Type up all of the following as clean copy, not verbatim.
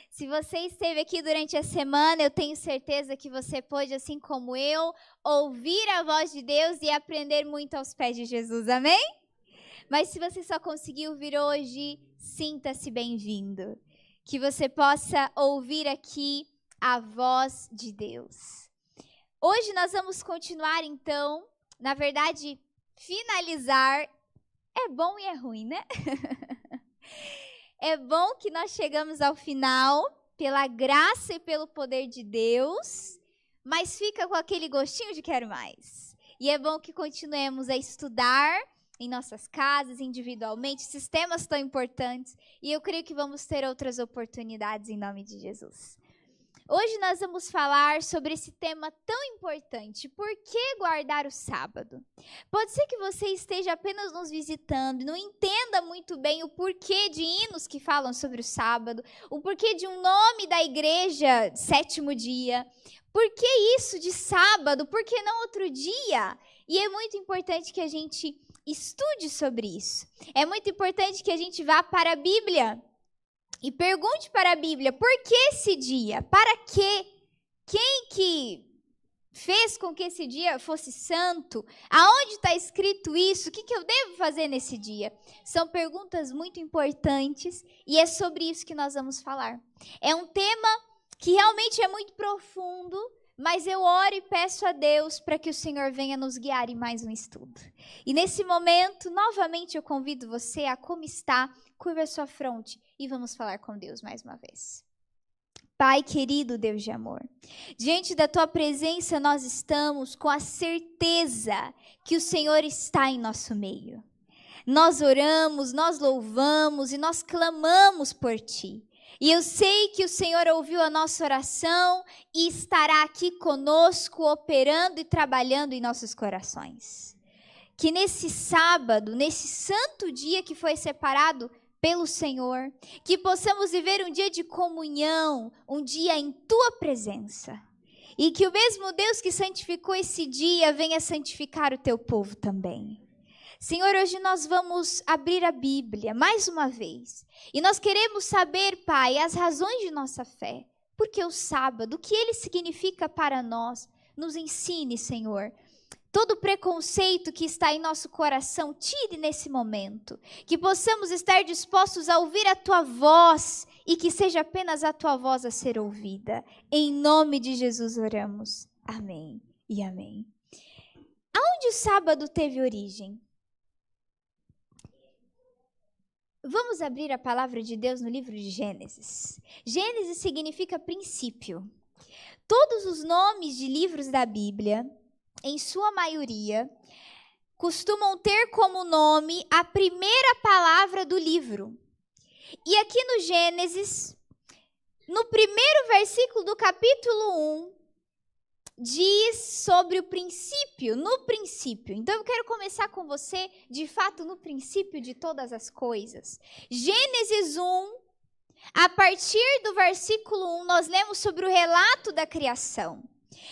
Se você esteve aqui durante a semana, eu tenho certeza que você pôde, assim como eu, ouvir a voz de Deus e aprender muito aos pés de Jesus, amém? Mas se você só conseguiu vir hoje, sinta-se bem-vindo. Que você possa ouvir aqui a voz de Deus. Hoje nós vamos continuar, então, na verdade, finalizar. É bom e é ruim, né? É bom que nós chegamos ao final, pela graça e pelo poder de Deus, mas fica com aquele gostinho de quero mais. E é bom que continuemos a estudar em nossas casas, individualmente, esses temas tão importantes, e eu creio que vamos ter outras oportunidades em nome de Jesus. Hoje nós vamos falar sobre esse tema tão importante, por que guardar o sábado? Pode ser que você esteja apenas nos visitando e não entenda muito bem o porquê de hinos que falam sobre o sábado, o porquê de um nome da igreja, sétimo dia, por que isso de sábado, por que não outro dia? E é muito importante que a gente estude sobre isso. É muito importante que a gente vá para a Bíblia e pergunte para a Bíblia, por que esse dia? Para quê? Quem que fez com que esse dia fosse santo? Aonde está escrito isso? O que eu devo fazer nesse dia? São perguntas muito importantes e é sobre isso que nós vamos falar. É um tema que realmente é muito profundo, mas eu oro e peço a Deus para que o Senhor venha nos guiar em mais um estudo. E nesse momento, novamente eu convido você a como está, curva a sua fronte e vamos falar com Deus mais uma vez. Pai querido, Deus de amor, diante da Tua presença nós estamos com a certeza que o Senhor está em nosso meio. Nós oramos, nós louvamos e nós clamamos por Ti. E eu sei que o Senhor ouviu a nossa oração e estará aqui conosco, operando e trabalhando em nossos corações. Que nesse sábado, nesse santo dia que foi separado pelo Senhor, que possamos viver um dia de comunhão, um dia em Tua presença. E que o mesmo Deus que santificou esse dia venha santificar o Teu povo também. Senhor, hoje nós vamos abrir a Bíblia mais uma vez. E nós queremos saber, Pai, as razões de nossa fé. Porque o sábado, o que ele significa para nós? Nos ensine, Senhor. Todo preconceito que está em nosso coração, tire nesse momento. Que possamos estar dispostos a ouvir a Tua voz e que seja apenas a Tua voz a ser ouvida. Em nome de Jesus oramos. Amém e amém. Aonde o sábado teve origem? Vamos abrir a palavra de Deus no livro de Gênesis. Gênesis significa princípio. Todos os nomes de livros da Bíblia, em sua maioria, costumam ter como nome a primeira palavra do livro. E aqui no Gênesis, no primeiro versículo do capítulo 1, diz sobre o princípio, no princípio. Então eu quero começar com você, de fato, no princípio de todas as coisas. Gênesis 1, a partir do versículo 1, nós lemos sobre o relato da criação.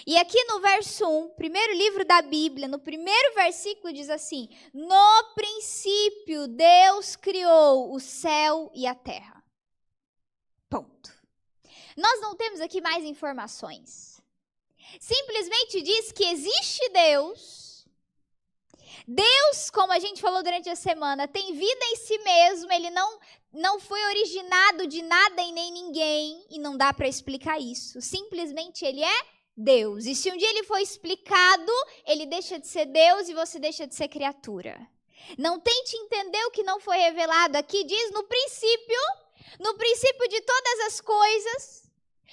E aqui no verso 1, primeiro livro da Bíblia, no primeiro versículo diz assim: no princípio Deus criou o céu e a terra. Ponto. Nós não temos aqui mais informações. Simplesmente diz que existe Deus. Deus, como a gente falou durante a semana, tem vida em si mesmo. Ele não foi originado de nada e nem ninguém. E não dá para explicar isso. Simplesmente ele é Deus. E se um dia ele for explicado, ele deixa de ser Deus e você deixa de ser criatura. Não tente entender o que não foi revelado. Aqui diz no princípio de todas as coisas.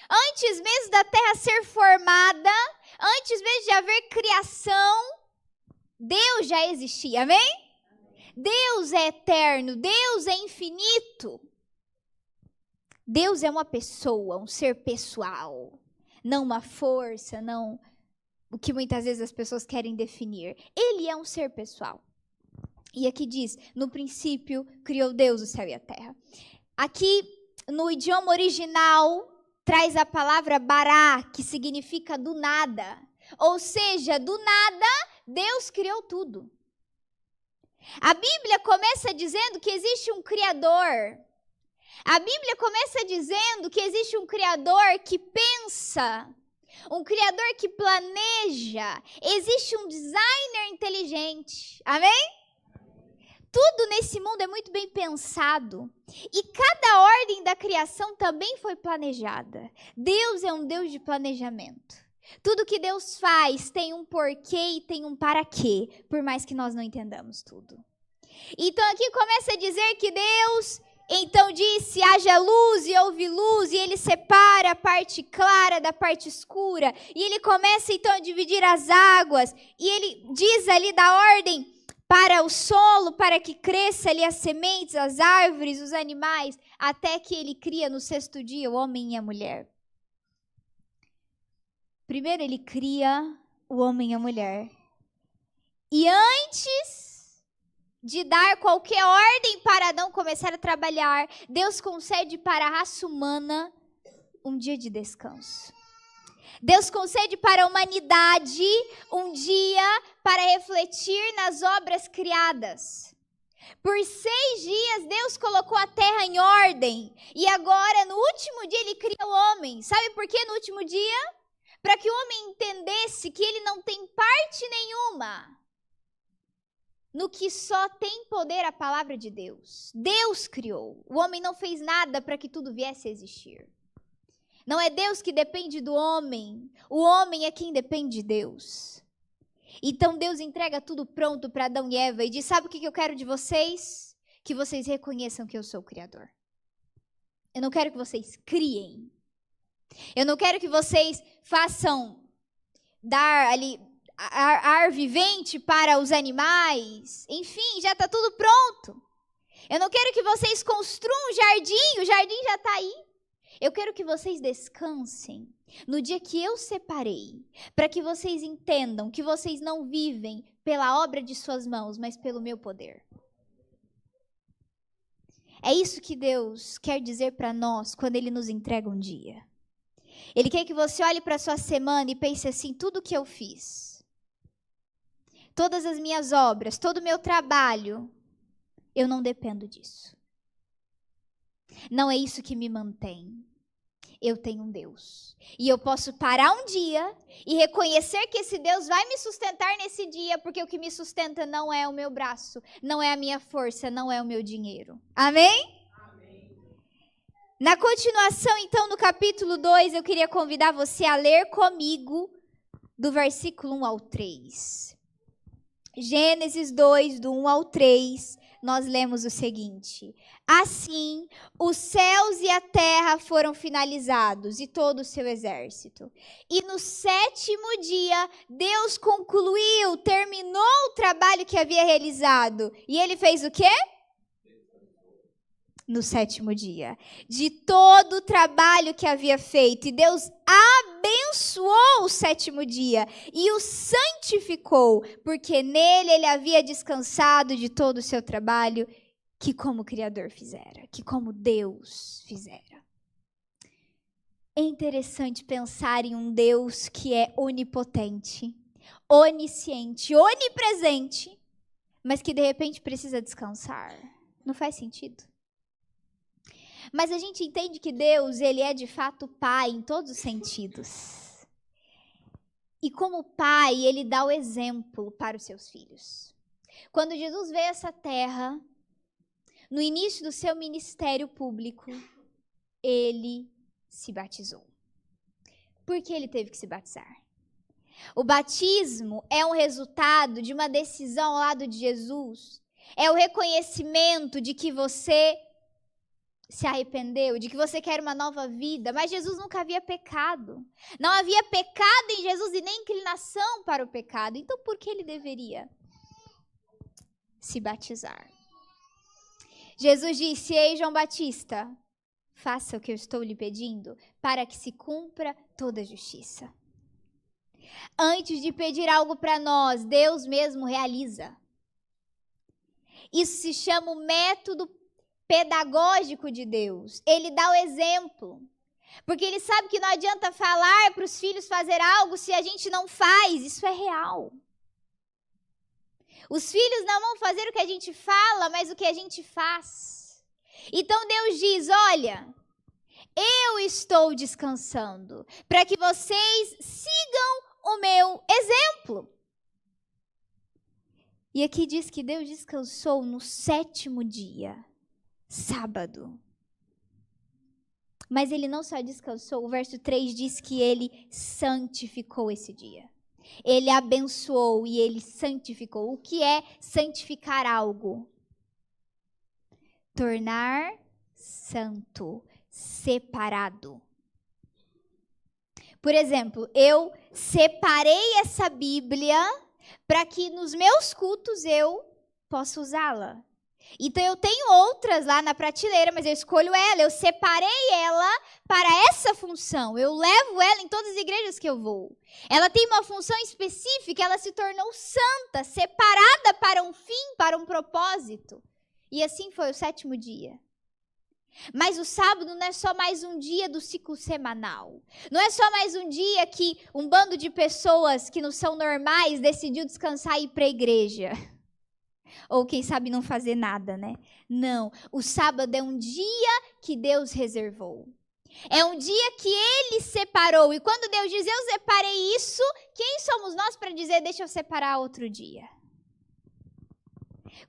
Antes mesmo da terra ser formada, antes mesmo de haver criação, Deus já existia, amém? Deus é eterno, Deus é infinito. Deus é uma pessoa, um ser pessoal, não uma força, não o que muitas vezes as pessoas querem definir. Ele é um ser pessoal. E aqui diz, no princípio criou Deus o céu e a terra. Aqui, no idioma original, traz a palavra bará, que significa do nada. Ou seja, do nada, Deus criou tudo. A Bíblia começa dizendo que existe um Criador. A Bíblia começa dizendo que existe um Criador que pensa, um Criador que planeja, existe um designer inteligente. Amém? Tudo nesse mundo é muito bem pensado. E cada ordem da criação também foi planejada. Deus é um Deus de planejamento. Tudo que Deus faz tem um porquê e tem um para quê, por mais que nós não entendamos tudo. Então aqui começa a dizer que Deus então disse, haja luz e houve luz, e ele separa a parte clara da parte escura, e ele começa então a dividir as águas, e ele diz ali da ordem para o solo, para que cresça ali as sementes, as árvores, os animais, até que ele cria no sexto dia o homem e a mulher. Primeiro ele cria o homem e a mulher. E antes de dar qualquer ordem para Adão começar a trabalhar, Deus concede para a raça humana um dia de descanso. Deus concede para a humanidade um dia para refletir nas obras criadas. Por 6 dias Deus colocou a terra em ordem. E agora, no último dia, ele cria o homem. Sabe por que no último dia? Para que o homem entendesse que ele não tem parte nenhuma no que só tem poder a palavra de Deus. Deus criou. O homem não fez nada para que tudo viesse a existir. Não é Deus que depende do homem. O homem é quem depende de Deus. Então Deus entrega tudo pronto para Adão e Eva e diz, sabe o que eu quero de vocês? Que vocês reconheçam que eu sou o Criador. Eu não quero que vocês criem. Eu não quero que vocês façam dar ali ar vivente para os animais. Enfim, já está tudo pronto. Eu não quero que vocês construam um jardim, o jardim já está aí. Eu quero que vocês descansem no dia que eu separei, para que vocês entendam que vocês não vivem pela obra de suas mãos, mas pelo meu poder. É isso que Deus quer dizer para nós quando Ele nos entrega um dia. Ele quer que você olhe para a sua semana e pense assim, tudo que eu fiz, todas as minhas obras, todo o meu trabalho, eu não dependo disso. Não é isso que me mantém. Eu tenho um Deus. E eu posso parar um dia e reconhecer que esse Deus vai me sustentar nesse dia, porque o que me sustenta não é o meu braço, não é a minha força, não é o meu dinheiro. Amém? Amém. Na continuação, então, no capítulo 2, eu queria convidar você a ler comigo do versículo 1 ao 3. Gênesis 2, do 1 ao 3, nós lemos o seguinte: assim, os céus e a terra foram finalizados e todo o seu exército. E no 7º dia, Deus concluiu, terminou o trabalho que havia realizado. E ele fez o quê? No 7º dia. De todo o trabalho que havia feito. E Deus abençoou o 7º dia e o santificou, porque nele ele havia descansado de todo o seu trabalho que como Criador fizera, que como Deus fizera. É interessante pensar em um Deus que é onipotente, onisciente, onipresente, mas que de repente precisa descansar. Não faz sentido. Mas a gente entende que Deus, ele é de fato Pai em todos os sentidos. E como Pai, ele dá o exemplo para os seus filhos. Quando Jesus veio a essa terra, no início do seu ministério público, ele se batizou. Por que ele teve que se batizar? O batismo é um resultado de uma decisão ao lado de Jesus. É o reconhecimento de que você se arrependeu, de que você quer uma nova vida. Mas Jesus nunca havia pecado. Não havia pecado em Jesus e nem inclinação para o pecado. Então por que ele deveria se batizar? Jesus disse: ei, João Batista, faça o que eu estou lhe pedindo, para que se cumpra toda a justiça. Antes de pedir algo para nós, Deus mesmo realiza. Isso se chama o método pedagógico de Deus. Ele dá o exemplo. Porque ele sabe que não adianta falar para os filhos fazer algo se a gente não faz. Isso é real. Os filhos não vão fazer o que a gente fala, mas o que a gente faz. Então Deus diz, olha, eu estou descansando para que vocês sigam o meu exemplo. E aqui diz que Deus descansou no 7º dia, sábado. Mas ele não só descansou, o verso 3 diz que ele santificou esse dia. Ele abençoou e ele santificou. O que é santificar algo? Tornar santo, separado. Por exemplo, eu separei essa Bíblia para que nos meus cultos eu possa usá-la. Então eu tenho outras lá na prateleira, mas eu escolho ela, eu separei ela para essa função. Eu levo ela em todas as igrejas que eu vou. Ela tem uma função específica, ela se tornou santa, separada para um fim, para um propósito. E assim foi o 7º dia. Mas o sábado não é só mais um dia do ciclo semanal. Não é só mais um dia que um bando de pessoas que não são normais decidiu descansar e ir para a igreja. Ou quem sabe não fazer nada, né? Não, o sábado é um dia que Deus reservou. É um dia que Ele separou. E quando Deus diz, eu separei isso, quem somos nós para dizer, deixa eu separar outro dia?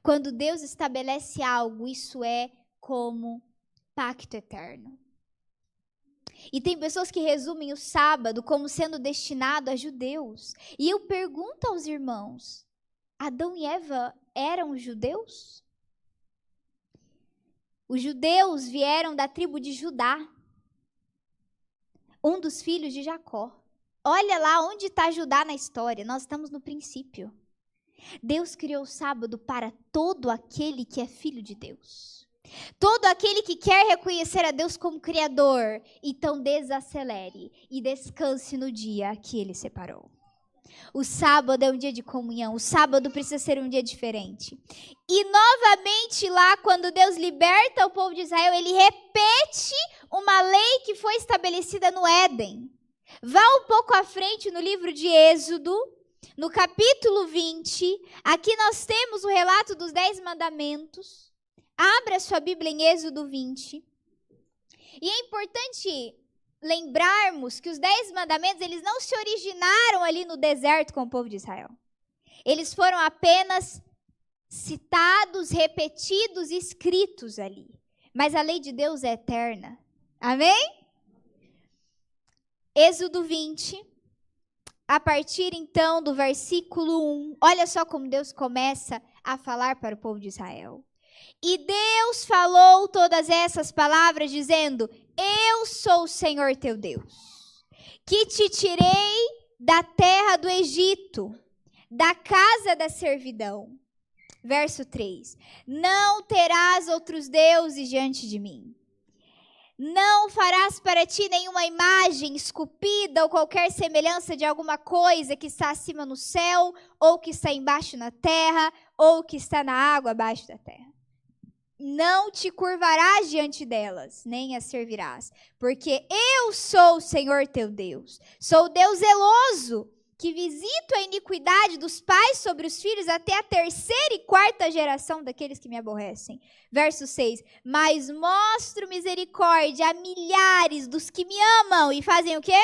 Quando Deus estabelece algo, isso é como pacto eterno. E tem pessoas que resumem o sábado como sendo destinado a judeus. E eu pergunto aos irmãos, Adão e Eva eram judeus? Os judeus vieram da tribo de Judá, um dos filhos de Jacó. Olha lá onde está Judá na história, nós estamos no princípio. Deus criou o sábado para todo aquele que é filho de Deus. Todo aquele que quer reconhecer a Deus como Criador, então desacelere e descanse no dia que Ele separou. O sábado é um dia de comunhão, o sábado precisa ser um dia diferente. E novamente lá, quando Deus liberta o povo de Israel, Ele repete uma lei que foi estabelecida no Éden. Vá um pouco à frente no livro de Êxodo, no capítulo 20, aqui nós temos o relato dos 10 mandamentos. Abra sua Bíblia em Êxodo 20. E é importante lembrarmos que os 10 mandamentos, eles não se originaram ali no deserto com o povo de Israel. Eles foram apenas citados, repetidos, escritos ali. Mas a lei de Deus é eterna. Amém? Êxodo 20, a partir então do versículo 1. Olha só como Deus começa a falar para o povo de Israel. E Deus falou todas essas palavras dizendo, eu sou o Senhor teu Deus, que te tirei da terra do Egito, da casa da servidão. Verso 3. Não terás outros deuses diante de mim. Não farás para ti nenhuma imagem esculpida ou qualquer semelhança de alguma coisa que está acima no céu, ou que está embaixo na terra, ou que está na água abaixo da terra. Não te curvarás diante delas, nem as servirás, porque eu sou o Senhor teu Deus. Sou o Deus zeloso, que visito a iniquidade dos pais sobre os filhos até a 3ª e 4ª geração daqueles que me aborrecem. Verso 6. Mas mostro misericórdia a milhares dos que me amam e fazem o quê?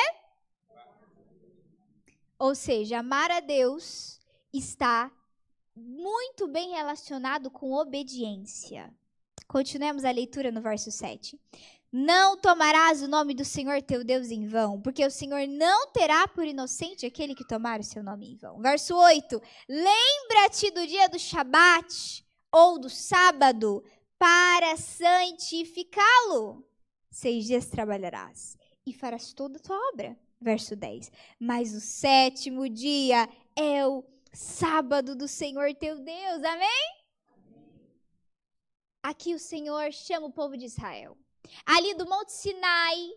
Ou seja, amar a Deus está muito bem relacionado com obediência. Continuemos a leitura no verso 7. Não tomarás o nome do Senhor teu Deus em vão, porque o Senhor não terá por inocente aquele que tomar o seu nome em vão. Verso 8. Lembra-te do dia do Shabat, ou do sábado, para santificá-lo. 6 dias trabalharás e farás toda a tua obra. Verso 10. Mas o 7º dia é o sábado do Senhor teu Deus. Amém? Aqui o Senhor chama o povo de Israel. Ali do Monte Sinai,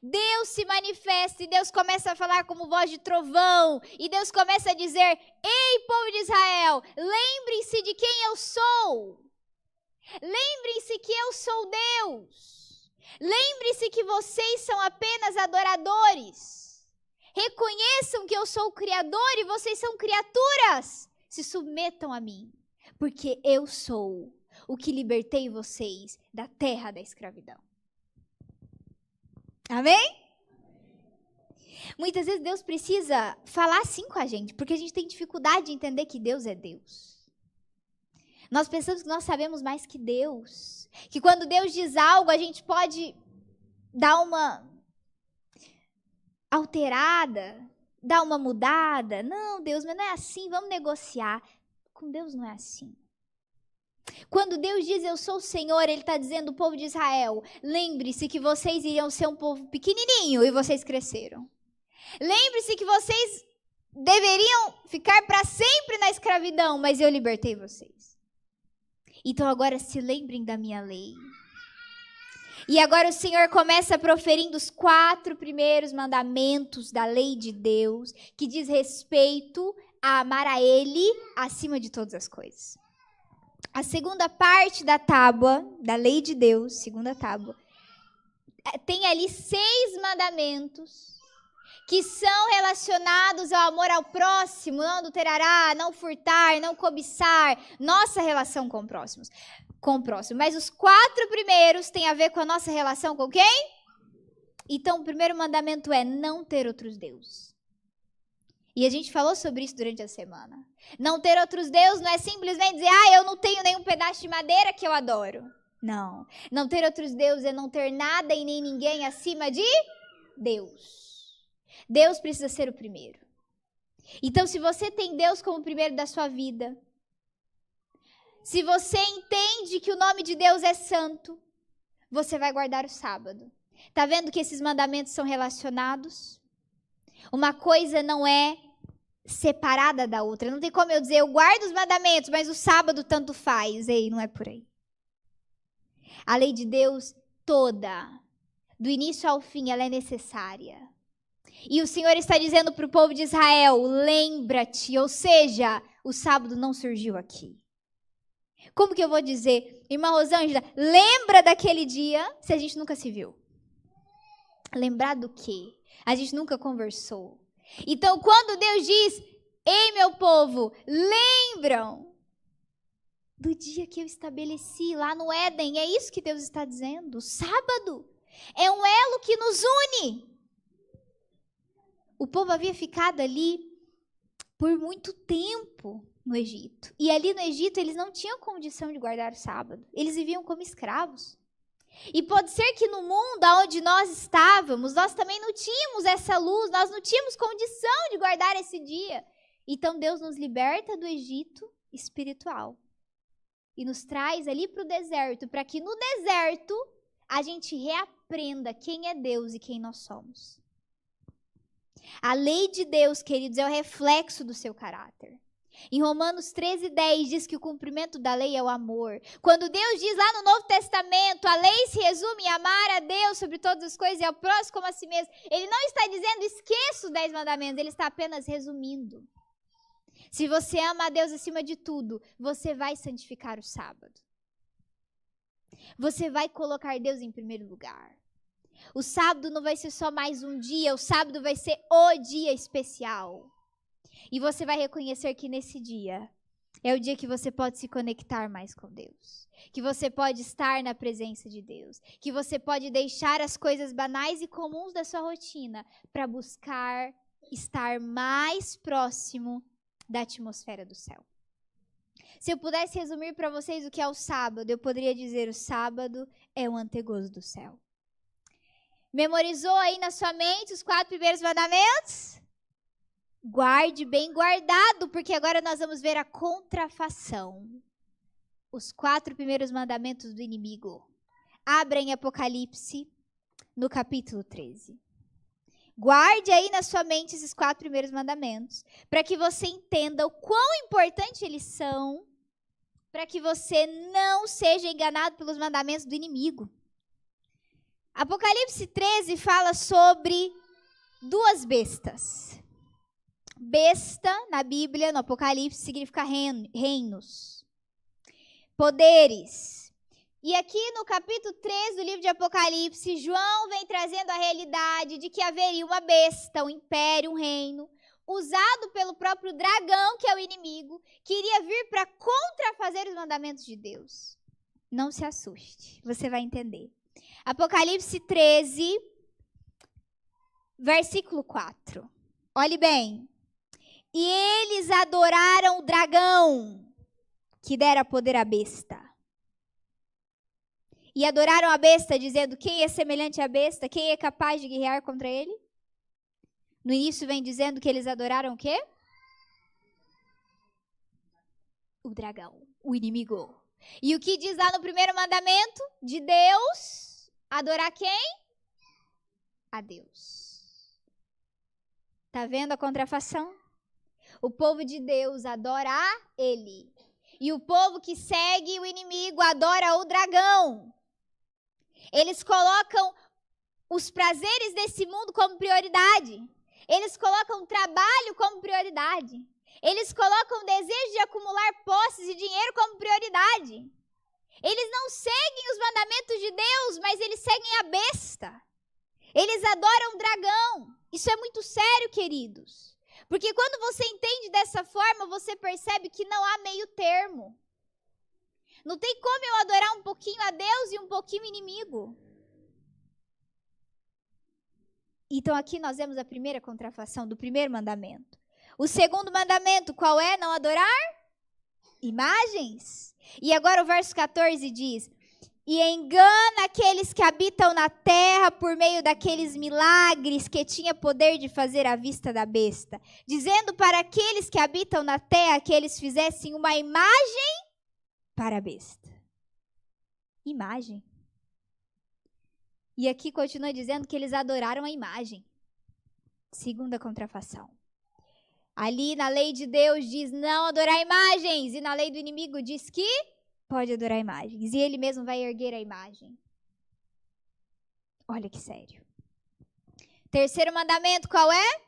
Deus se manifesta e Deus começa a falar como voz de trovão. E Deus começa a dizer, ei, povo de Israel, lembrem-se de quem eu sou. Lembrem-se que eu sou Deus. Lembrem-se que vocês são apenas adoradores. Reconheçam que eu sou o Criador e vocês são criaturas. Se submetam a mim, porque eu sou o que libertei vocês da terra da escravidão. Amém? Muitas vezes Deus precisa falar assim com a gente, porque a gente tem dificuldade de entender que Deus é Deus. Nós pensamos que nós sabemos mais que Deus. Que quando Deus diz algo, a gente pode dar uma alterada, dar uma mudada. Não, Deus, mas não é assim, vamos negociar. Com Deus não é assim. Quando Deus diz eu sou o Senhor, Ele está dizendo ao povo de Israel, lembre-se que vocês iriam ser um povo pequenininho e vocês cresceram. Lembre-se que vocês deveriam ficar para sempre na escravidão, mas eu libertei vocês. Então agora se lembrem da minha lei. E agora o Senhor começa proferindo os 4 primeiros mandamentos da lei de Deus, que diz respeito a amar a Ele acima de todas as coisas. A segunda parte da tábua, da lei de Deus, segunda tábua, tem ali 6 mandamentos que são relacionados ao amor ao próximo, não adulterará, não furtar, não cobiçar, nossa relação com o próximo. Mas os 4 primeiros têm a ver com a nossa relação com quem? Então, o primeiro mandamento é não ter outros deuses. E a gente falou sobre isso durante a semana. Não ter outros deuses não é simplesmente dizer, eu não tenho nenhum pedaço de madeira que eu adoro. Não. Não ter outros deuses é não ter nada e nem ninguém acima de Deus. Deus precisa ser o primeiro. Então, se você tem Deus como o primeiro da sua vida, se você entende que o nome de Deus é santo, você vai guardar o sábado. Tá vendo que esses mandamentos são relacionados? Uma coisa não é separada da outra. Não tem como eu dizer, eu guardo os mandamentos, mas o sábado tanto faz. Ei, não é por aí. A lei de Deus toda, do início ao fim, ela é necessária. E o Senhor está dizendo para o povo de Israel, lembra-te, ou seja, o sábado não surgiu aqui. Como que eu vou dizer, irmã Rosângela, lembra daquele dia se a gente nunca se viu? Lembrar do quê? A gente nunca conversou. Então, quando Deus diz, ei meu povo, lembram do dia que eu estabeleci lá no Éden, é isso que Deus está dizendo. O sábado é um elo que nos une. O povo havia ficado ali por muito tempo no Egito. E ali no Egito eles não tinham condição de guardar o sábado. Eles viviam como escravos. E pode ser que no mundo onde nós estávamos, nós também não tínhamos essa luz, nós não tínhamos condição de guardar esse dia. Então Deus nos liberta do Egito espiritual. E nos traz ali para o deserto, para que no deserto a gente reaprenda quem é Deus e quem nós somos. A lei de Deus, queridos, é o reflexo do seu caráter. Em Romanos 13:10 diz que o cumprimento da lei é o amor. Quando Deus diz lá no Novo Testamento, a lei se resume em amar a Deus sobre todas as coisas e ao próximo como a si mesmo. Ele não está dizendo esqueça os 10 mandamentos, ele está apenas resumindo. Se você ama a Deus acima de tudo, você vai santificar o sábado. Você vai colocar Deus em primeiro lugar. O sábado não vai ser só mais um dia, o sábado vai ser o dia especial. E você vai reconhecer que nesse dia é o dia que você pode se conectar mais com Deus. Que você pode estar na presença de Deus. Que você pode deixar as coisas banais e comuns da sua rotina para buscar estar mais próximo da atmosfera do céu. Se eu pudesse resumir para vocês o que é o sábado, eu poderia dizer: o sábado é o antegozo do céu. Memorizou aí na sua mente os 4 primeiros mandamentos? Guarde bem guardado, porque agora nós vamos ver a contrafação. Os 4 primeiros mandamentos do inimigo. Abra em Apocalipse, no capítulo 13. Guarde aí na sua mente esses 4 primeiros mandamentos, para que você entenda o quão importante eles são, para que você não seja enganado pelos mandamentos do inimigo. Apocalipse 13 fala sobre 2 bestas. Besta, na Bíblia, no Apocalipse, significa reinos, poderes. E aqui no capítulo 3 do livro de Apocalipse, João vem trazendo a realidade de que haveria uma besta, um império, um reino, usado pelo próprio dragão, que é o inimigo, que iria vir para contrafazer os mandamentos de Deus. Não se assuste, você vai entender. Apocalipse 13, versículo 4. Olhe bem. E eles adoraram o dragão, que dera poder à besta. E adoraram a besta, dizendo: quem é semelhante à besta? Quem é capaz de guerrear contra ele? No início vem dizendo que eles adoraram o quê? O dragão, o inimigo. E o que diz lá no primeiro mandamento de Deus? Adorar quem? A Deus. Tá vendo a contrafação? O povo de Deus adora a ele. E o povo que segue o inimigo adora o dragão. Eles colocam os prazeres desse mundo como prioridade. Eles colocam o trabalho como prioridade. Eles colocam o desejo de acumular posses e dinheiro como prioridade. Eles não seguem os mandamentos de Deus, mas eles seguem a besta. Eles adoram o dragão. Isso é muito sério, queridos. Porque quando você entende dessa forma, você percebe que não há meio termo. Não tem como eu adorar um pouquinho a Deus e um pouquinho o inimigo. Então aqui nós vemos a primeira contrafação do primeiro mandamento. O segundo mandamento, qual é? Não adorar imagens. E agora o verso 14 diz: e engana aqueles que habitam na terra por meio daqueles milagres que tinha poder de fazer à vista da besta, dizendo para aqueles que habitam na terra que eles fizessem uma imagem para a besta. Imagem. E aqui continua dizendo que eles adoraram a imagem. Segunda contrafação. Ali na lei de Deus diz não adorar imagens, e na lei do inimigo diz que pode adorar imagens. E ele mesmo vai erguer a imagem. Olha que sério. Terceiro mandamento, qual é?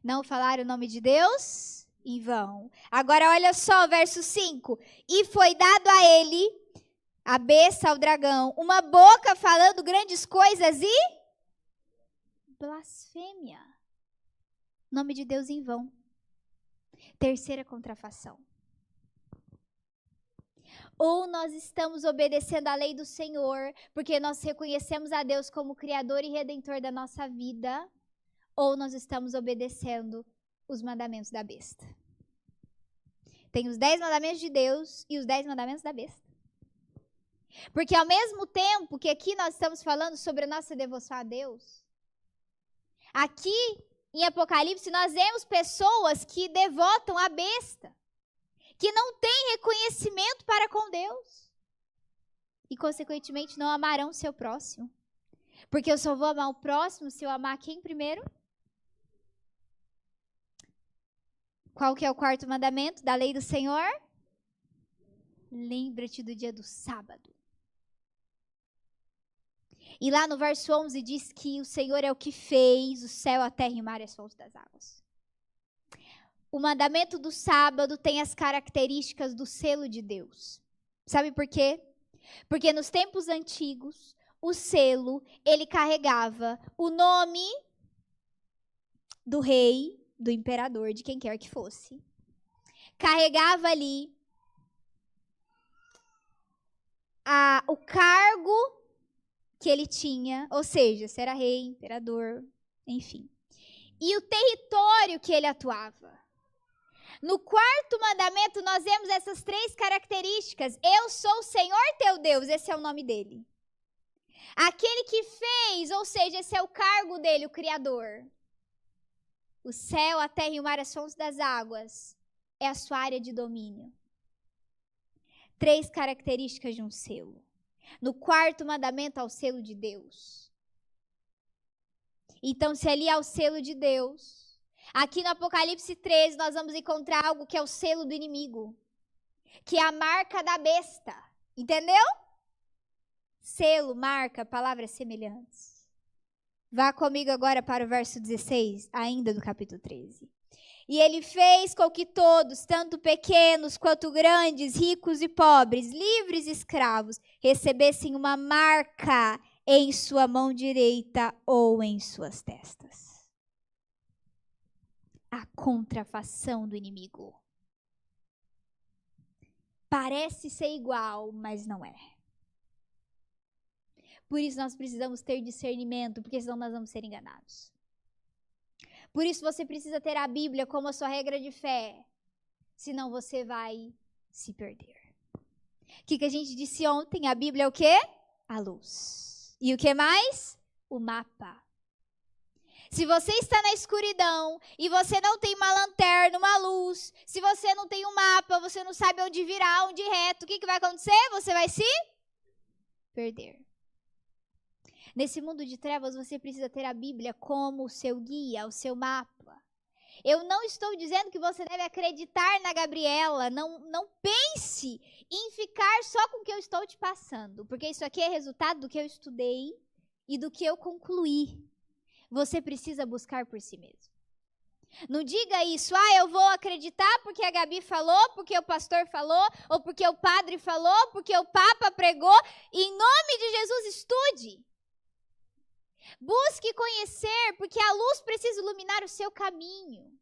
Não falar o nome de Deus em vão. Agora olha só, verso 5. E foi dado a ele, a besta, ao dragão, uma boca falando grandes coisas e blasfêmia. Nome de Deus em vão. Terceira contrafação. Ou nós estamos obedecendo a lei do Senhor, porque nós reconhecemos a Deus como Criador e Redentor da nossa vida, ou nós estamos obedecendo os mandamentos da besta. Tem os 10 mandamentos de Deus e os 10 mandamentos da besta. Porque ao mesmo tempo que aqui nós estamos falando sobre a nossa devoção a Deus, aqui em Apocalipse nós vemos pessoas que devotam a besta, que não têm reconhecimento para com Deus. E, consequentemente, não amarão o seu próximo. Porque eu só vou amar o próximo se eu amar quem primeiro? Qual que é o quarto mandamento da lei do Senhor? Lembra-te do dia do sábado. E lá no verso 11 diz que o Senhor é o que fez o céu, a terra e o mar e as fontes das águas. O mandamento do sábado tem as características do selo de Deus. Sabe por quê? Porque nos tempos antigos, o selo, ele carregava o nome do rei, do imperador, de quem quer que fosse. Carregava ali o cargo que ele tinha, ou seja, se era rei, imperador, enfim. E o território que ele atuava. No quarto mandamento, nós vemos essas 3 características. Eu sou o Senhor teu Deus, esse é o nome dele. Aquele que fez, ou seja, esse é o cargo dele, o Criador. O céu, a terra e o mar, as fontes das águas, é a sua área de domínio. 3 características de um selo. No quarto mandamento, há o selo de Deus. Então, se ali há o selo de Deus, aqui no Apocalipse 13, nós vamos encontrar algo que é o selo do inimigo, que é a marca da besta. Entendeu? Selo, marca, palavras semelhantes. Vá comigo agora para o verso 16, ainda do capítulo 13. E ele fez com que todos, tanto pequenos quanto grandes, ricos e pobres, livres e escravos, recebessem uma marca em sua mão direita ou em suas testas. A contrafação do inimigo. Parece ser igual, mas não é. Por isso nós precisamos ter discernimento, porque senão nós vamos ser enganados. Por isso você precisa ter a Bíblia como a sua regra de fé, senão você vai se perder. O que a gente disse ontem? A Bíblia é o quê? A luz. E o que mais? O mapa. Se você está na escuridão e você não tem uma lanterna, uma luz, se você não tem um mapa, você não sabe onde virar, onde ir reto, o que vai acontecer? Você vai se perder. Nesse mundo de trevas, você precisa ter a Bíblia como o seu guia, o seu mapa. Eu não estou dizendo que você deve acreditar na Gabriela. Não pense em ficar só com o que eu estou te passando. Porque isso aqui é resultado do que eu estudei e do que eu concluí. Você precisa buscar por si mesmo. Não diga isso, eu vou acreditar porque a Gabi falou, porque o pastor falou, ou porque o padre falou, porque o Papa pregou. Em nome de Jesus, estude. Busque conhecer, porque a luz precisa iluminar o seu caminho.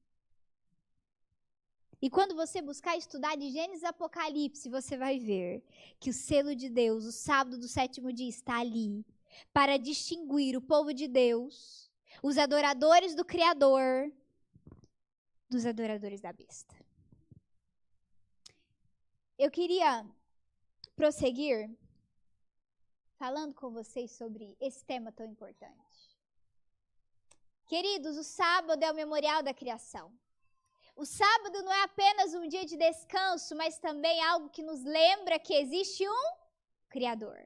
E quando você buscar estudar de Gênesis e Apocalipse, você vai ver que o selo de Deus, o sábado do 7º dia, está ali para distinguir o povo de Deus, os adoradores do Criador, dos adoradores da besta. Eu queria prosseguir falando com vocês sobre esse tema tão importante. Queridos, o sábado é o memorial da criação. O sábado não é apenas um dia de descanso, mas também algo que nos lembra que existe um Criador.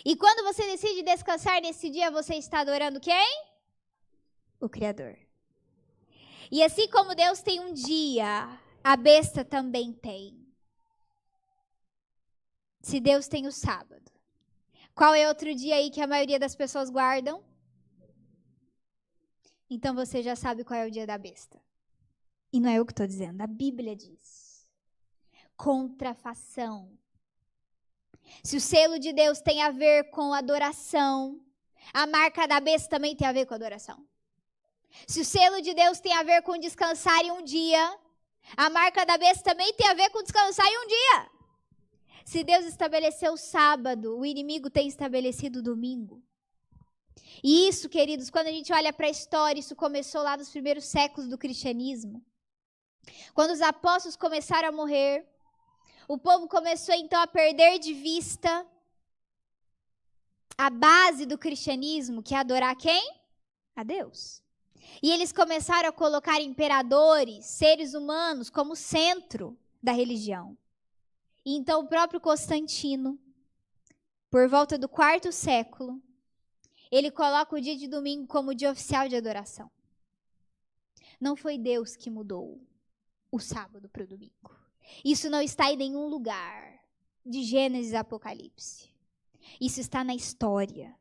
E quando você decide descansar nesse dia, você está adorando quem? O Criador. E assim como Deus tem um dia, a besta também tem. Se Deus tem o sábado, qual é outro dia aí que a maioria das pessoas guardam? Então você já sabe qual é o dia da besta. E não é eu que estou dizendo, a Bíblia diz. Contrafação. Se o selo de Deus tem a ver com adoração, a marca da besta também tem a ver com adoração. Se o selo de Deus tem a ver com descansar em um dia, a marca da besta também tem a ver com descansar em um dia. Se Deus estabeleceu o sábado, o inimigo tem estabelecido o domingo. E isso, queridos, quando a gente olha para a história, isso começou lá nos primeiros séculos do cristianismo. Quando os apóstolos começaram a morrer, o povo começou então a perder de vista a base do cristianismo, que é adorar quem? A Deus. E eles começaram a colocar imperadores, seres humanos, como centro da religião. E então o próprio Constantino, por volta do 4º século, ele coloca o dia de domingo como dia oficial de adoração. Não foi Deus que mudou o sábado para o domingo. Isso não está em nenhum lugar de Gênesis e Apocalipse. Isso está na história.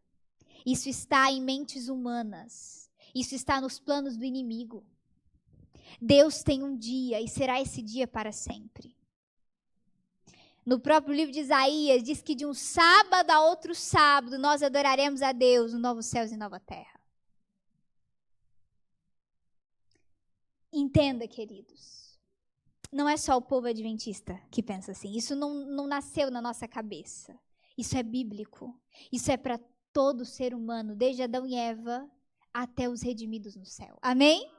Isso está em mentes humanas. Isso está nos planos do inimigo. Deus tem um dia e será esse dia para sempre. No próprio livro de Isaías, diz que de um sábado a outro sábado, nós adoraremos a Deus no novo céus e nova terra. Entenda, queridos, não é só o povo adventista que pensa assim. Isso não nasceu na nossa cabeça. Isso é bíblico. Isso é para todo ser humano, desde Adão e Eva até os redimidos no céu. Amém?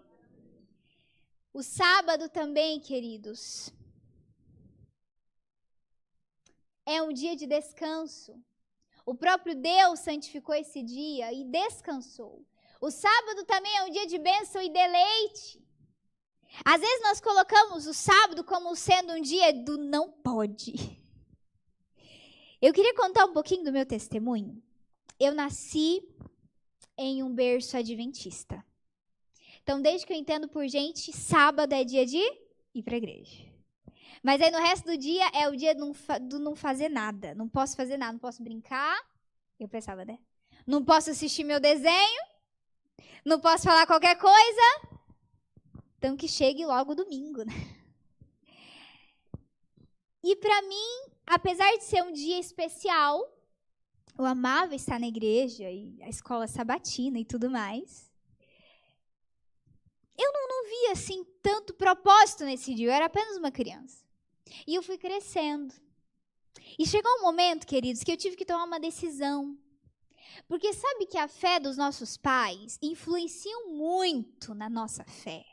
O sábado também, queridos, é um dia de descanso. O próprio Deus santificou esse dia e descansou. O sábado também é um dia de bênção e deleite. Às vezes nós colocamos o sábado como sendo um dia do não pode. Eu queria contar um pouquinho do meu testemunho. Eu nasci em um berço adventista. Então, desde que eu entendo por gente, sábado é dia de ir para a igreja. Mas aí no resto do dia é o dia do não fazer nada. Não posso fazer nada, não posso brincar. Eu pensava, né? Não posso assistir meu desenho. Não posso falar qualquer coisa. Então que chegue logo o domingo, né? E para mim, apesar de ser um dia especial, eu amava estar na igreja e a escola sabatina e tudo mais. Eu não via assim tanto propósito nesse dia, eu era apenas uma criança. E eu fui crescendo. E chegou um momento, queridos, que eu tive que tomar uma decisão. Porque sabe que a fé dos nossos pais influencia muito na nossa fé.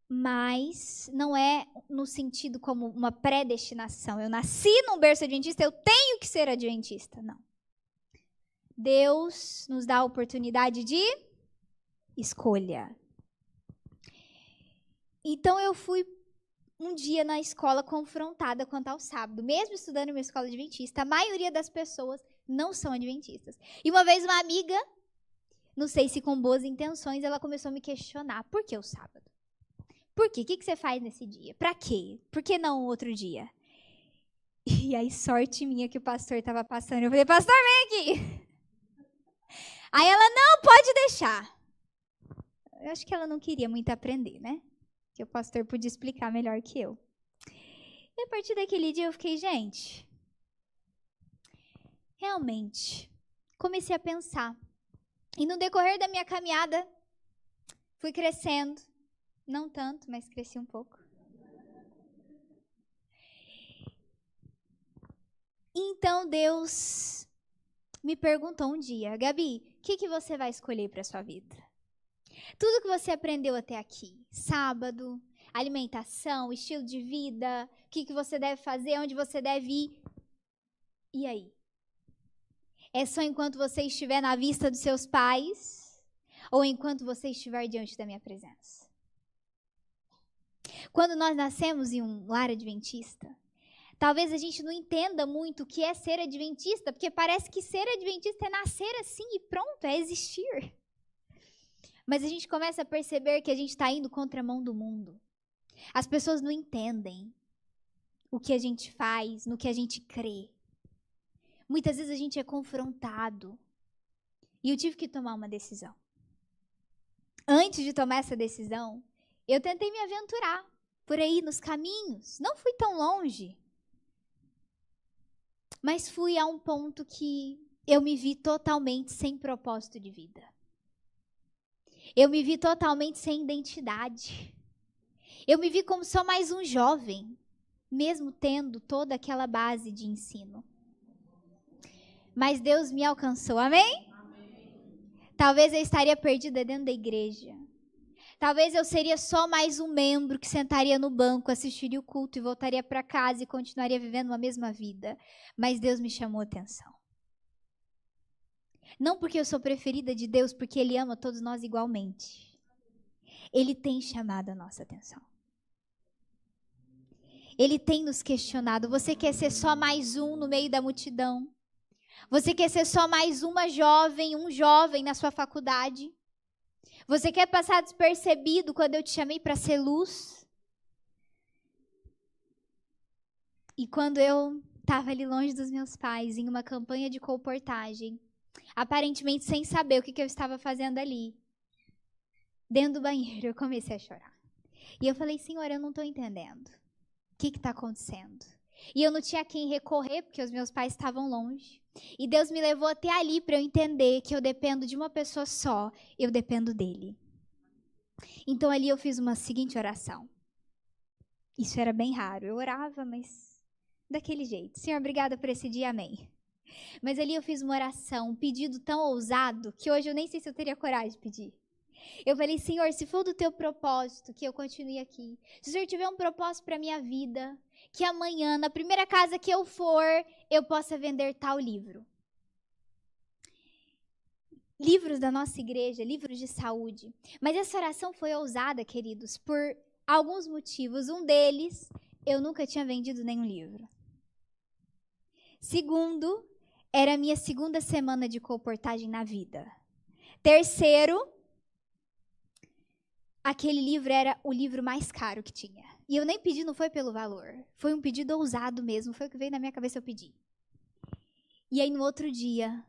Mas não é no sentido como uma predestinação. Eu nasci num berço adventista, eu tenho que ser adventista. Não. Deus nos dá a oportunidade de escolha. Então eu fui um dia na escola confrontada quanto ao sábado. Mesmo estudando em uma escola adventista, a maioria das pessoas não são adventistas. E uma vez uma amiga, não sei se com boas intenções, ela começou a me questionar. Por que o sábado? Por quê? O que você faz nesse dia? Pra quê? Por que não outro dia? E aí, sorte minha que o pastor estava passando. Eu falei, pastor, vem aqui. Aí ela, não, pode deixar. Eu acho que ela não queria muito aprender, né? Que o pastor podia explicar melhor que eu. E a partir daquele dia eu fiquei, gente, realmente, comecei a pensar. E no decorrer da minha caminhada, fui crescendo. Não tanto, mas cresci um pouco. Então Deus me perguntou um dia, Gabi, o que você vai escolher para a sua vida? Tudo que você aprendeu até aqui, sábado, alimentação, estilo de vida, o que você deve fazer, onde você deve ir. E aí? É só enquanto você estiver na vista dos seus pais ou enquanto você estiver diante da minha presença? Quando nós nascemos em um lar adventista, talvez a gente não entenda muito o que é ser adventista, porque parece que ser adventista é nascer assim e pronto, é existir. Mas a gente começa a perceber que a gente está indo contramão do mundo. As pessoas não entendem o que a gente faz, no que a gente crê. Muitas vezes a gente é confrontado. E eu tive que tomar uma decisão. Antes de tomar essa decisão, eu tentei me aventurar por aí nos caminhos. Não fui tão longe. Mas fui a um ponto que eu me vi totalmente sem propósito de vida. Eu me vi totalmente sem identidade. Eu me vi como só mais um jovem, mesmo tendo toda aquela base de ensino. Mas Deus me alcançou, amém? Talvez eu estaria perdida dentro da igreja. Talvez eu seria só mais um membro que sentaria no banco, assistiria o culto e voltaria para casa e continuaria vivendo a mesma vida. Mas Deus me chamou a atenção. Não porque eu sou preferida de Deus, porque Ele ama todos nós igualmente. Ele tem chamado a nossa atenção. Ele tem nos questionado. Você quer ser só mais um no meio da multidão? Você quer ser só mais uma jovem, um jovem na sua faculdade? Você quer passar despercebido quando eu te chamei para ser luz? E quando eu estava ali longe dos meus pais, em uma campanha de colportagem, aparentemente sem saber o que eu estava fazendo ali, dentro do banheiro, eu comecei a chorar. E eu falei, Senhor, eu não estou entendendo. O que está acontecendo? E eu não tinha a quem recorrer, porque os meus pais estavam longe. E Deus me levou até ali para eu entender que eu dependo de uma pessoa só, eu dependo dele. Então ali eu fiz uma seguinte oração. Isso era bem raro, eu orava, mas daquele jeito. Senhor, obrigada por esse dia, amém. Mas ali eu fiz uma oração, um pedido tão ousado, que hoje eu nem sei se eu teria coragem de pedir. Eu falei, Senhor, se for do teu propósito, que eu continue aqui. Se o Senhor tiver um propósito para a minha vida, que amanhã, na primeira casa que eu for, eu possa vender tal livro. Livros da nossa igreja, livros de saúde. Mas essa oração foi ousada, queridos, por alguns motivos. Um deles, eu nunca tinha vendido nenhum livro. Segundo, era a minha segunda semana de colportagem na vida. Terceiro, aquele livro era o livro mais caro que tinha. E eu nem pedi, não foi pelo valor. Foi um pedido ousado mesmo. Foi o que veio na minha cabeça, eu pedi. E aí, no outro dia,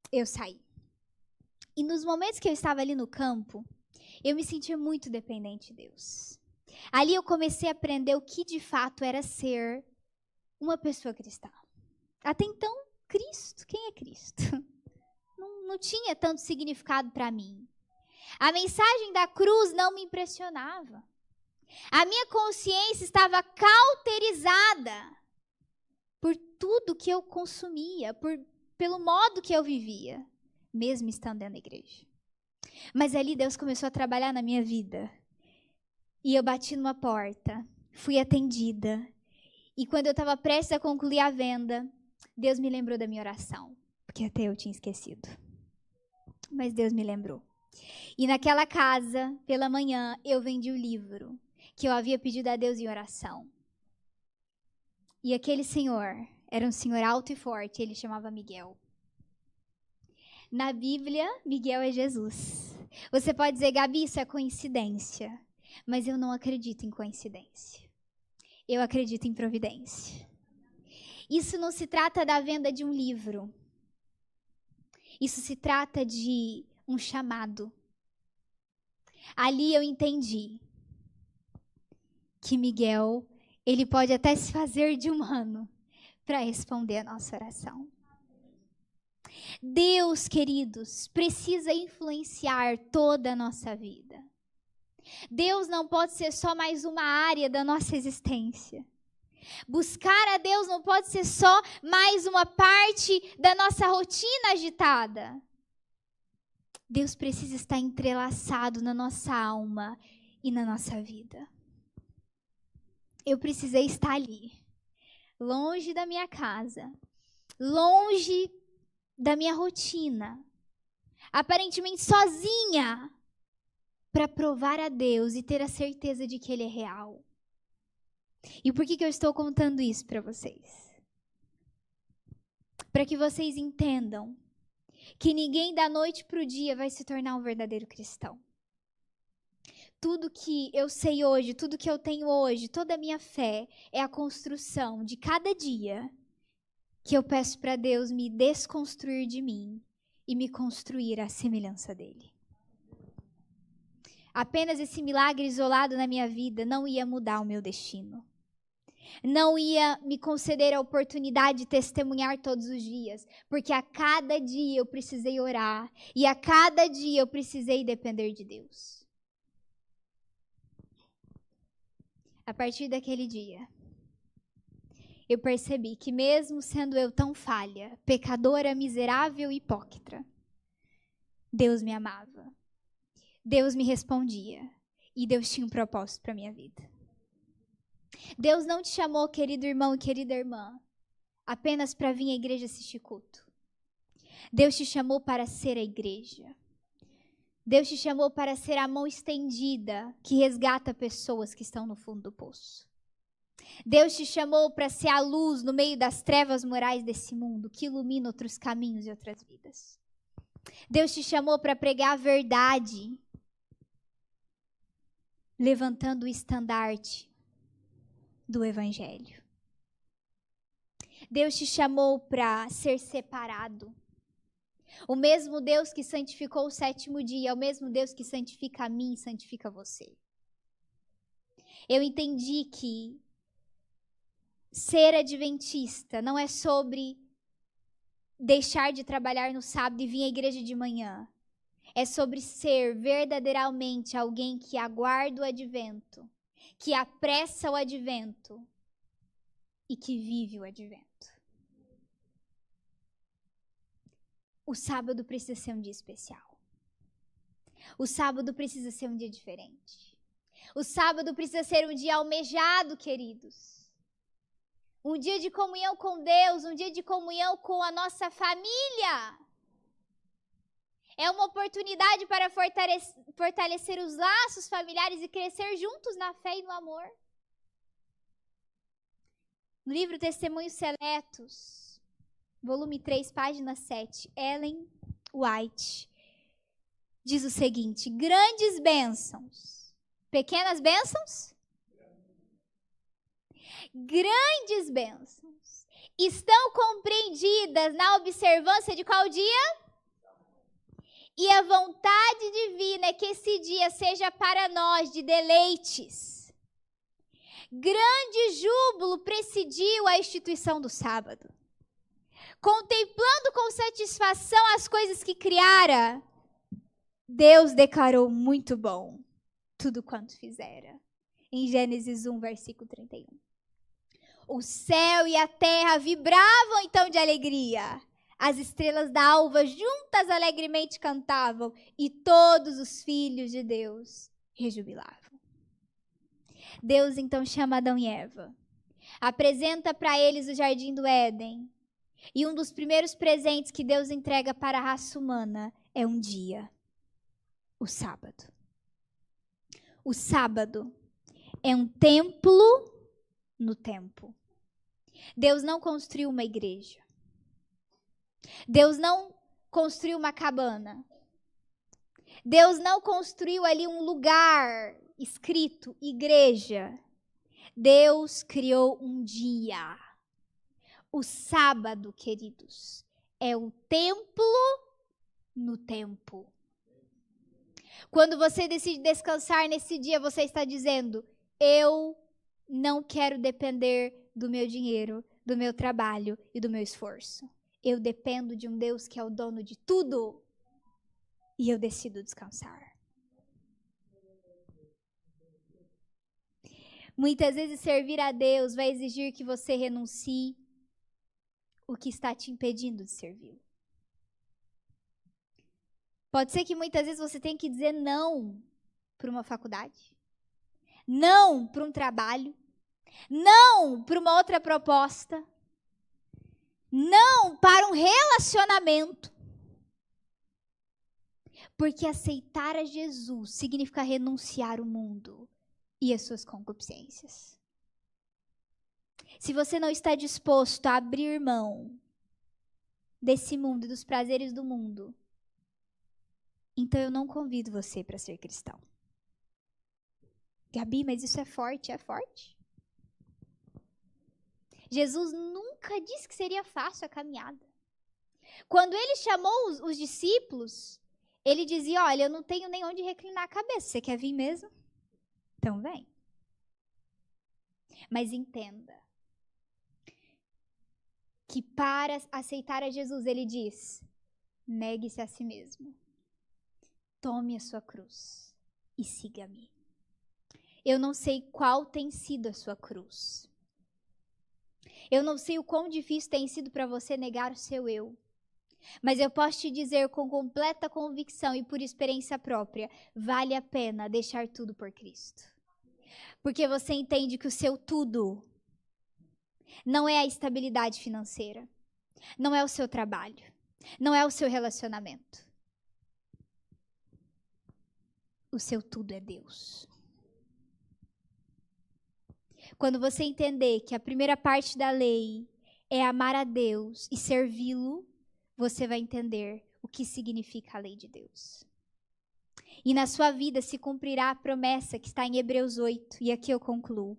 eu saí. E nos momentos que eu estava ali no campo, eu me sentia muito dependente de Deus. Ali eu comecei a aprender o que de fato era ser uma pessoa cristã. Até então, Cristo, quem é Cristo? Não tinha tanto significado para mim. A mensagem da cruz não me impressionava. A minha consciência estava cauterizada por tudo que eu consumia, pelo modo que eu vivia, mesmo estando dentro da igreja. Mas ali Deus começou a trabalhar na minha vida. E eu bati numa porta, fui atendida. E quando eu estava prestes a concluir a venda, Deus me lembrou da minha oração, porque até eu tinha esquecido. Mas Deus me lembrou. E naquela casa, pela manhã, eu vendi o livro que eu havia pedido a Deus em oração. E aquele senhor era um senhor alto e forte, ele chamava Miguel. Na Bíblia, Miguel é Jesus. Você pode dizer, Gabi, isso é coincidência. Mas eu não acredito em coincidência. Eu acredito em providência. Isso não se trata da venda de um livro. Isso se trata de um chamado. Ali eu entendi que Miguel, ele pode até se fazer de humano para responder a nossa oração. Deus, queridos, precisa influenciar toda a nossa vida. Deus não pode ser só mais uma área da nossa existência. Buscar a Deus não pode ser só mais uma parte da nossa rotina agitada. Deus precisa estar entrelaçado na nossa alma e na nossa vida. Eu precisei estar ali, longe da minha casa, longe da minha rotina, aparentemente sozinha, para provar a Deus e ter a certeza de que Ele é real. E por que eu estou contando isso para vocês? Para que vocês entendam que ninguém da noite para o dia vai se tornar um verdadeiro cristão. Tudo que eu sei hoje, tudo que eu tenho hoje, toda a minha fé é a construção de cada dia que eu peço para Deus me desconstruir de mim e me construir à semelhança dele. Apenas esse milagre isolado na minha vida não ia mudar o meu destino. Não ia me conceder a oportunidade de testemunhar todos os dias, porque a cada dia eu precisei orar e a cada dia eu precisei depender de Deus. A partir daquele dia, eu percebi que mesmo sendo eu tão falha, pecadora, miserável e hipócrita, Deus me amava. Deus me respondia e Deus tinha um propósito para a minha vida. Deus não te chamou, querido irmão e querida irmã, apenas para vir à igreja assistir culto. Deus te chamou para ser a igreja. Deus te chamou para ser a mão estendida que resgata pessoas que estão no fundo do poço. Deus te chamou para ser a luz no meio das trevas morais desse mundo, que ilumina outros caminhos e outras vidas. Deus te chamou para pregar a verdade, levantando o estandarte do Evangelho. Deus te chamou para ser separado. O mesmo Deus que santificou o sétimo dia é o mesmo Deus que santifica a mim e santifica você. Eu entendi que ser adventista não é sobre deixar de trabalhar no sábado e vir à igreja de manhã. É sobre ser verdadeiramente alguém que aguarda o advento, que apressa o advento e que vive o advento. O sábado precisa ser um dia especial. O sábado precisa ser um dia diferente. O sábado precisa ser um dia almejado, queridos. Um dia de comunhão com Deus, um dia de comunhão com a nossa família. É uma oportunidade para fortalecer os laços familiares e crescer juntos na fé e no amor. No livro Testemunhos Seletos, volume 3, página 7, Ellen White diz o seguinte: grandes bênçãos, pequenas bênçãos? Grandes bênçãos estão compreendidas na observância de qual dia? E a vontade divina é que esse dia seja para nós de deleites. Grande júbilo presidiu a instituição do sábado. Contemplando com satisfação as coisas que criara, Deus declarou muito bom tudo quanto fizera. em Gênesis 1, versículo 31. O céu e a terra vibravam então de alegria. As estrelas da alva juntas alegremente cantavam e todos os filhos de Deus rejubilavam. Deus então chama Adão e Eva, apresenta para eles o jardim do Éden. E um dos primeiros presentes que Deus entrega para a raça humana é um dia, o sábado. O sábado é um templo no tempo. Deus não construiu uma igreja. Deus não construiu uma cabana. Deus não construiu ali um lugar escrito igreja. Deus criou um dia. O sábado, queridos, é o templo no tempo. Quando você decide descansar nesse dia, você está dizendo: eu não quero depender do meu dinheiro, do meu trabalho e do meu esforço. Eu dependo de um Deus que é o dono de tudo. E eu decido descansar. Muitas vezes servir a Deus vai exigir que você renuncie o que está te impedindo de servir. Pode ser que muitas vezes você tenha que dizer não para uma faculdade, não para um trabalho, não para uma outra proposta, não para um relacionamento. Porque aceitar a Jesus significa renunciar ao mundo e às suas concupiscências. Se você não está disposto a abrir mão desse mundo e dos prazeres do mundo, então eu não convido você para ser cristão. Gabi, mas isso é forte, é forte. Jesus nunca disse que seria fácil a caminhada. Quando ele chamou os discípulos, ele dizia: olha, eu não tenho nem onde reclinar a cabeça, você quer vir mesmo? Então vem. Mas entenda que para aceitar a Jesus, ele diz: negue-se a si mesmo. Tome a sua cruz e siga-me. Eu não sei qual tem sido a sua cruz. Eu não sei o quão difícil tem sido para você negar o seu eu. Mas eu posso te dizer com completa convicção e por experiência própria, vale a pena deixar tudo por Cristo. Porque você entende que o seu tudo não é a estabilidade financeira, não é o seu trabalho, não é o seu relacionamento. O seu tudo é Deus. Quando você entender que a primeira parte da lei é amar a Deus e servi-lo, você vai entender o que significa a lei de Deus. E na sua vida se cumprirá a promessa que está em Hebreus 8, e aqui eu concluo.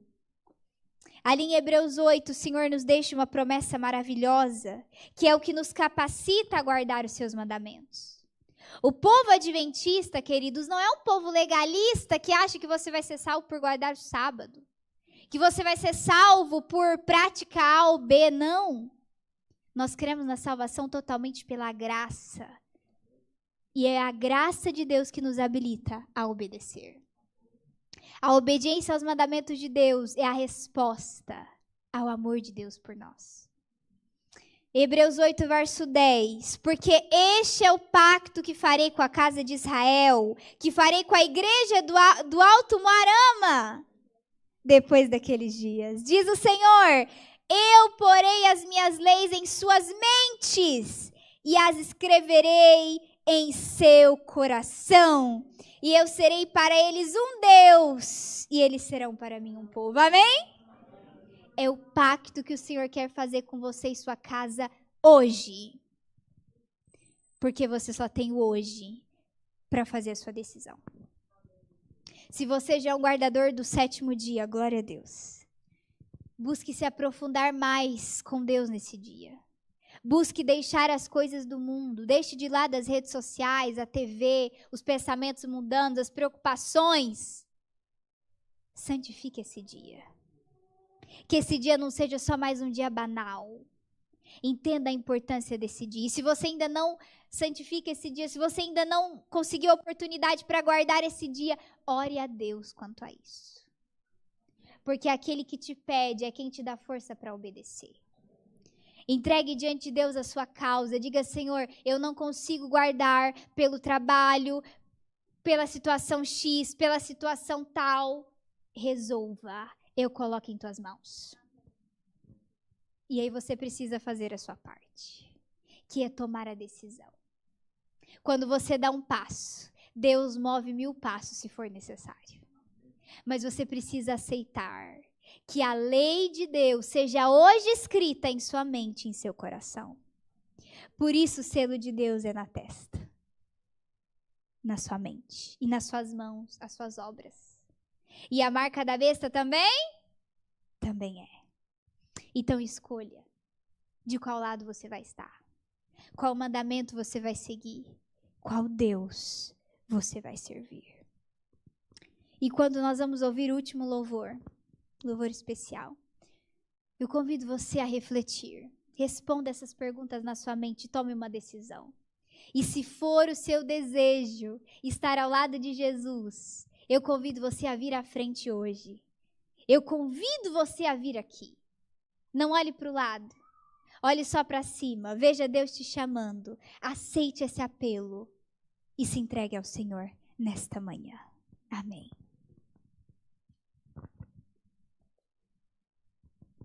Ali em Hebreus 8, o Senhor nos deixa uma promessa maravilhosa, que é o que nos capacita a guardar os seus mandamentos. O povo adventista, queridos, não é um povo legalista que acha que você vai ser salvo por guardar o sábado, que você vai ser salvo por prática A ou B, não. Nós cremos na salvação totalmente pela graça. E é a graça de Deus que nos habilita a obedecer. A obediência aos mandamentos de Deus é a resposta ao amor de Deus por nós. Hebreus 8, verso 10. Porque este é o pacto que farei com a casa de Israel, que farei com a igreja do Alto Moarama, depois daqueles dias. Diz o Senhor: eu porei as minhas leis em suas mentes e as escreverei em seu coração. E eu serei para eles um Deus e eles serão para mim um povo. Amém? É o pacto que o Senhor quer fazer com você e sua casa hoje. Porque você só tem o hoje para fazer a sua decisão. Se você já é um guardador do sétimo dia, glória a Deus. Busque se aprofundar mais com Deus nesse dia. Busque deixar as coisas do mundo. Deixe de lado as redes sociais, a TV, os pensamentos mundanos, as preocupações. Santifique esse dia. Que esse dia não seja só mais um dia banal. Entenda a importância desse dia. E se você ainda não santifica esse dia, se você ainda não conseguiu a oportunidade para guardar esse dia, ore a Deus quanto a isso. porque aquele que te pede é quem te dá força para obedecer. Entregue diante de Deus a sua causa. Diga, Senhor, eu não consigo guardar pelo trabalho, pela situação X, pela situação tal. Resolva. Eu coloco em tuas mãos. E aí você precisa fazer a sua parte, que é tomar a decisão. Quando você dá um passo, Deus move 1000 passos se for necessário. Mas você precisa aceitar que a lei de Deus seja hoje escrita em sua mente, em seu coração. Por isso o selo de Deus é na testa, na sua mente e nas suas mãos, as suas obras. E a marca da besta também? Também é. Então escolha de qual lado você vai estar. Qual mandamento você vai seguir. Qual Deus você vai servir. E quando nós vamos ouvir o último louvor especial, eu convido você a refletir. Responda essas perguntas na sua mente e tome uma decisão. E se for o seu desejo estar ao lado de Jesus, eu convido você a vir à frente hoje. Eu convido você a vir aqui. Não olhe para o lado. Olhe só para cima. Veja Deus te chamando. Aceite esse apelo e se entregue ao Senhor nesta manhã. Amém.